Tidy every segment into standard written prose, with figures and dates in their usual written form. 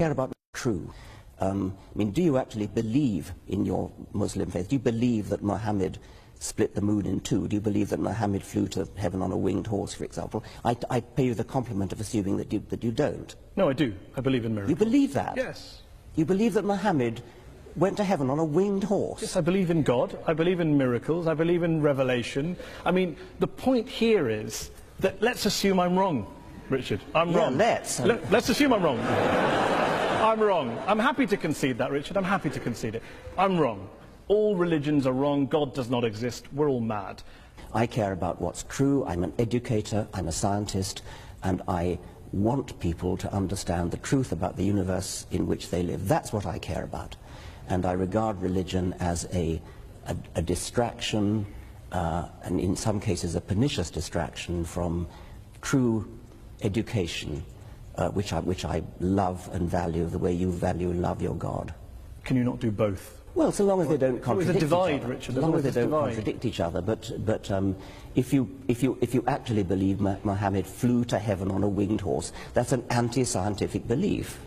care about true. I mean, do you actually believe in your Muslim faith? Do you believe that Muhammad split the moon in two? Do you believe that Muhammad flew to heaven on a winged horse, for example? I pay you the compliment of assuming that you don't. No, I do. I believe in miracles. You believe that? Yes. You believe that Muhammad went to heaven on a winged horse? Yes, I believe in God. I believe in miracles. I believe in revelation. I mean, the point here is that let's assume I'm wrong, Richard. I'm wrong. Let's. Let's assume I'm wrong. I'm wrong. I'm happy to concede that, Richard. I'm happy to concede it. I'm wrong. All religions are wrong. God does not exist. We're all mad. I care about what's true. I'm an educator. I'm a scientist. And I want people to understand the truth about the universe in which they live. That's what I care about. And I regard religion as a distraction, and in some cases a pernicious distraction from true education, which I love and value the way you value and love your God. Can you not do both? Well, so long as they don't contradict each other. Richard. As long as they don't contradict each other. But if you actually believe Muhammad flew to heaven on a winged horse, that's an anti-scientific belief.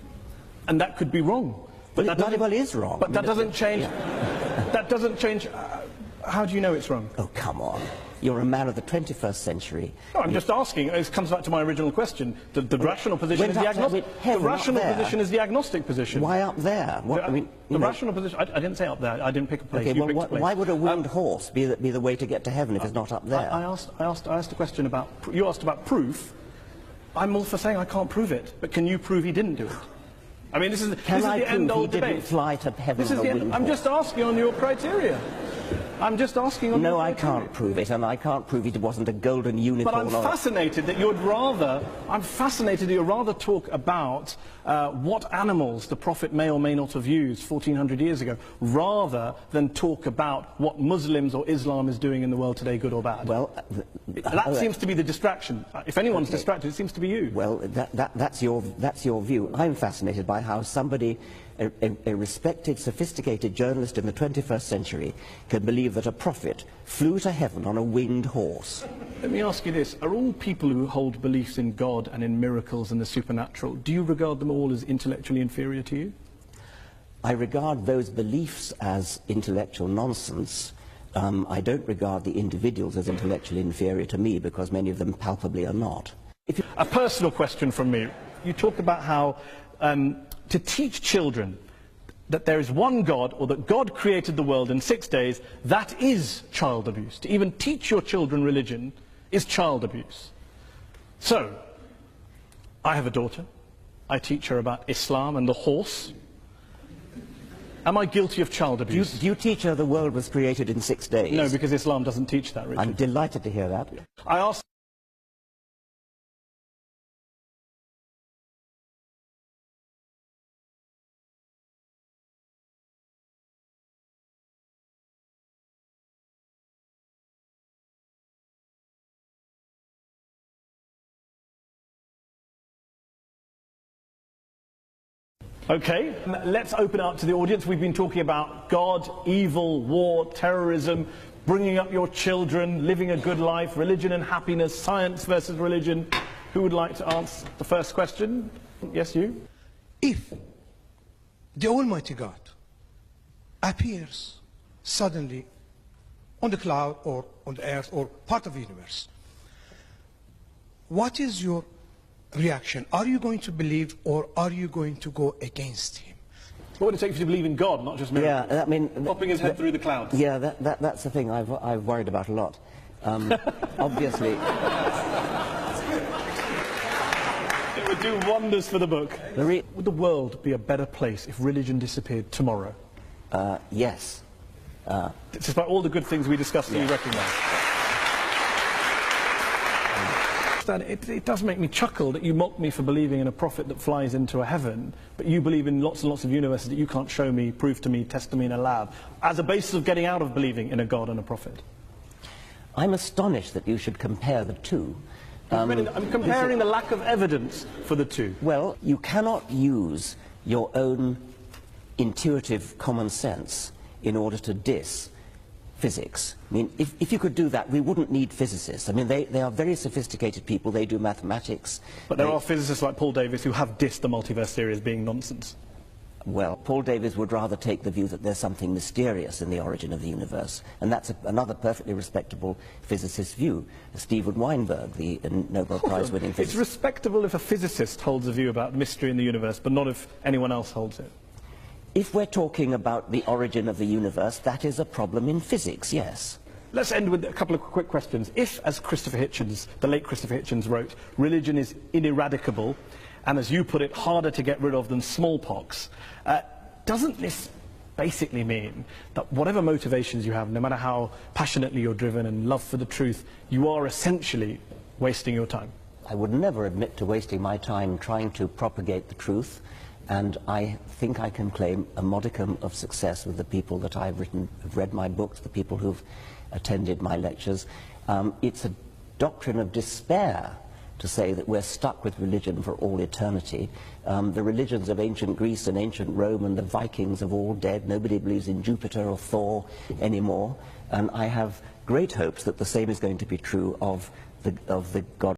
And that could be wrong. But that bloody well is wrong. But that doesn't change. Yeah. That doesn't change. How do you know it's wrong? Oh, come on. You're a man of the 21st century. No, I'm just asking. It comes back to my original question. The rational position is the agnostic. The rational position is the agnostic position. Why up there? What, I mean, the rational position. I didn't say up there. I didn't pick a place. Okay, you well, picked a place. Why would a winged horse be the way to get to heaven if it's not up there? I asked a question about. You asked about proof. I'm all for saying I can't prove it, but can you prove he didn't do it? I mean, this is the end-all debate. He didn't fly to heaven on a winged horse? I'm just asking on your criteria. I'm just asking on your criteria. No, I can't prove it, and I can't prove it wasn't a golden unicorn. But I'm fascinated that you'd rather. I'm fascinated that you'd rather talk about what animals the Prophet may or may not have used 1400 years ago, rather than talk about what Muslims or Islam is doing in the world today, good or bad. Well, that seems to be the distraction. If anyone's distracted, it seems to be you. Well, that's your view. I'm fascinated by how somebody, a respected, sophisticated journalist in the 21st century, can believe that a prophet flew to heaven on a winged horse. Let me ask you this. Are all people who hold beliefs in God and in miracles and the supernatural, do you regard them all as intellectually inferior to you? I regard those beliefs as intellectual nonsense. I don't regard the individuals as intellectually inferior to me, because many of them palpably are not. A personal question from me. You talked about how to teach children that there is one God, or that God created the world in 6 days, that is child abuse. To even teach your children religion is child abuse. So, I have a daughter. I teach her about Islam and the horse. Am I guilty of child abuse? Do you teach her the world was created in 6 days? No, because Islam doesn't teach that, Richard. I'm delighted to hear that. I asked Okay, let's open up to the audience. We've been talking about God, evil, war, terrorism, bringing up your children, living a good life, religion and happiness, science versus religion. Who would like to answer the first question? Yes, you? If the Almighty God appears suddenly on the cloud or on the earth or part of the universe, what is your reaction? Are you going to believe, or are you going to go against him? What would it take for you to believe in God, not just miracles? Yeah, I mean, popping his head through the clouds. Yeah, that's the thing I've worried about a lot. Obviously, it would do wonders for the book. Would the world be a better place if religion disappeared tomorrow? Yes. Despite all the good things we discussed, you recognise. It does make me chuckle that you mock me for believing in a prophet that flies into a heaven, but you believe in lots and lots of universes that you can't show me, prove to me, test to me in a lab, as a basis of getting out of believing in a God and a prophet. I'm astonished that you should compare the two. I'm comparing the lack of evidence for the two. Well, you cannot use your own intuitive common sense in order to diss physics. I mean, if you could do that, we wouldn't need physicists. I mean, they are very sophisticated people. They do mathematics. But there are physicists like Paul Davies who have dissed the multiverse theory as being nonsense. Well, Paul Davies would rather take the view that there's something mysterious in the origin of the universe, and that's another perfectly respectable physicist's view. Stephen Weinberg, the Nobel Prize-winning physicist. It's respectable if a physicist holds a view about mystery in the universe, but not if anyone else holds it. If we're talking about the origin of the universe, that is a problem in physics, yes. Let's end with a couple of quick questions. If, as Christopher Hitchens, the late Christopher Hitchens wrote, religion is ineradicable, and as you put it, harder to get rid of than smallpox, doesn't this basically mean that whatever motivations you have, no matter how passionately you're driven and love for the truth, you are essentially wasting your time? I would never admit to wasting my time trying to propagate the truth, and I think I can claim a modicum of success with the people that I've read my books, the people who've attended my lectures. It's a doctrine of despair to say that we're stuck with religion for all eternity. The religions of ancient Greece and ancient Rome and the Vikings are all dead. Nobody believes in Jupiter or Thor anymore. And I have great hopes that the same is going to be true of the God